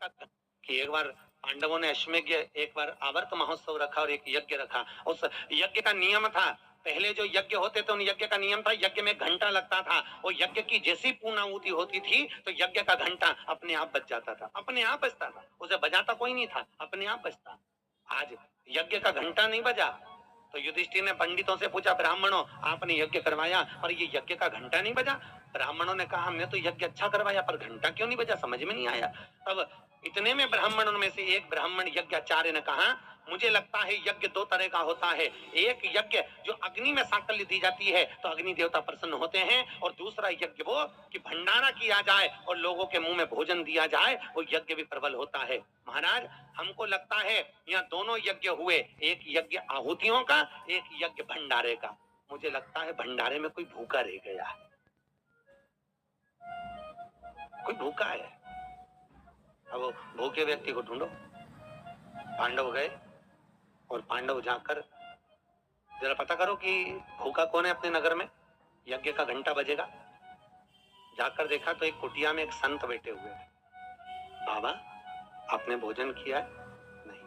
का कि एक बार पांडवों ने अश्वमेध, एक बार आवर्त महोत्सव रखा और एक यज्ञ रखा। उस यज्ञ का नियम था, पहले जो यज्ञ होते थे उन यज्ञ का नियम था, यज्ञ में घंटा लगता था और यज्ञ की जैसी पूर्णाहुति होती थी तो यज्ञ का घंटा अपने आप बज जाता था, अपने आप बजता था, उसे बजाता कोई नहीं था, अपने आप बजता। आज यज्ञ का घंटा नहीं बजा तो युधिष्ठिर ने पंडितों से पूछा, ब्राह्मणों आपने यज्ञ करवाया पर ये यज्ञ का घंटा नहीं बजा। ब्राह्मणों ने कहा हमने तो यज्ञ अच्छा करवाया पर घंटा क्यों नहीं बजा, समझ में नहीं आया। तब इतने में ब्राह्मणों में से एक ब्राह्मण यज्ञाचार्य ने कहा, मुझे लगता है यज्ञ दो तरह का होता है, एक यज्ञ जो अग्नि में साकल्य दी जाती है तो अग्नि देवता प्रसन्न होते हैं, और दूसरा यज्ञ वो कि भंडारा किया जाए और लोगों के मुंह में भोजन दिया जाए, वो यज्ञ भी प्रबल होता है। महाराज हमको लगता है यहाँ दोनों यज्ञ हुए, एक यज्ञ आहुतियों का, एक यज्ञ भंडारे का। मुझे लगता है भंडारे में कोई भूखा रह गया है, कोई भूखा है। अब भूखे व्यक्ति को ढूंढो। पांडव गए और पांडव जाकर जरा पता करो कि भूखा कौन है अपने नगर में, यज्ञ का घंटा बजेगा। जाकर देखा तो एक कुटिया में एक संत बैठे हुए हैं। बाबा आपने भोजन किया? नहीं।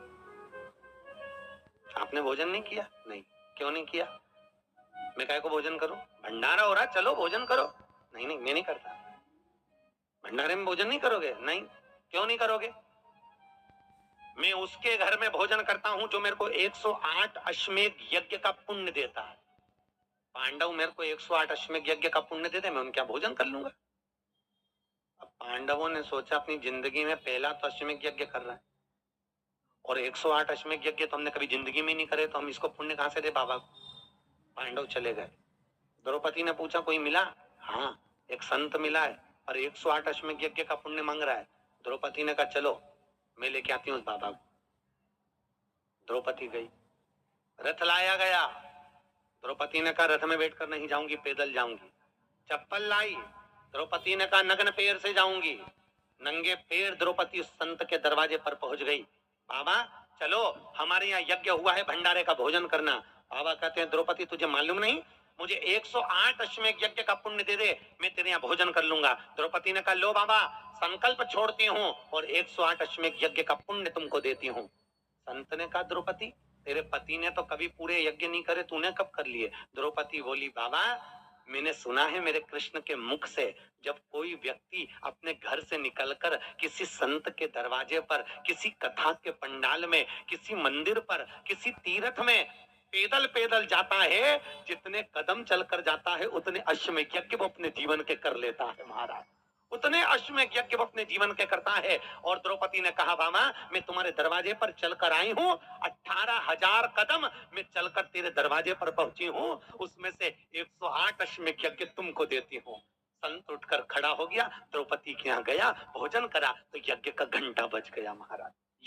आपने भोजन नहीं किया? नहीं। क्यों नहीं किया? मैं काय को भोजन करूं, भंडारा हो रहा, चलो भोजन करो। नहीं नहीं मैं नहीं करता। भंडारे में भोजन नहीं करोगे? नहीं। क्यों नहीं करोगे? मैं उसके घर में भोजन करता हूं जो मेरे को 108 अश्वमेध यज्ञ का पुण्य देता है। पांडव मेरे को 108 अश्वमेध यज्ञ का पुण्य देते, मैं उनके यहाँ भोजन कर लूंगा। अब पांडवों ने सोचा अपनी जिंदगी में पहला तो अश्वमेध यज्ञ कर रहा है और 108 अश्वमेध यज्ञ तो हमने कभी जिंदगी में नहीं करे, तो हम इसको पुण्य कहां से दे बाबा को। पांडव चले गए। द्रौपदी ने पूछा कोई मिला? हाँ एक संत मिला है और 108 अश्वमेध यज्ञ का पुण्य मांग रहा है। द्रौपदी ने कहा चलो मैं लेके आती हूँ उस बाबा को। द्रौपदी गई, रथ लाया गया। द्रौपदी ने कहा रथ में बैठकर नहीं जाऊंगी, पैदल जाऊंगी। चप्पल लाई, द्रौपदी ने कहा नग्न पैर से जाऊंगी। नंगे पैर द्रौपदी उस संत के दरवाजे पर पहुंच गई। बाबा चलो हमारे यहाँ यज्ञ हुआ है, भंडारे का भोजन करना। बाबा कहते हैं द्रौपदी तुझे मालूम नहीं, मुझे 108 अश्वमेध यज्ञ का पुण्य दे दे, मैं तेरे यहाँ भोजन कर लूंगा। द्रौपदी ने कहा लो बाबा संकल्प छोड़ती हूँ और 108 अश्वमेध यज्ञ का पुण्य तुमको देती हूँ। संत ने कहा द्रौपदी तेरे पति ने तो कभी पूरे यज्ञ नहीं करे, तूने कब कर लिए? द्रौपदी बोली बाबा मैंने सुना है मेरे कृष्ण के मुख से, जब कोई व्यक्ति अपने घर से निकलकर किसी संत के दरवाजे पर, किसी कथा के पंडाल में, किसी मंदिर पर, किसी तीर्थ में पैदल पैदल जाता है, जितने कदम चलकर जाता है उतने अश्वमेध यज्ञ वो अपने जीवन के कर लेता है महाराज, उतने अश्वमेध यज्ञ वो अपने जीवन के करता है। और द्रौपदी ने कहा बाबा मैं तुम्हारे दरवाजे पर चलकर आई हूँ, 18,000 कदम मैं चलकर तेरे दरवाजे पर पहुंची हूँ, उसमें से 108 अश्वमेध यज्ञ तुमको देती हूँ। संत उठकर खड़ा हो गया, द्रौपदी के यहाँ गया, भोजन करा तो यज्ञ का घंटा बज गया महाराज।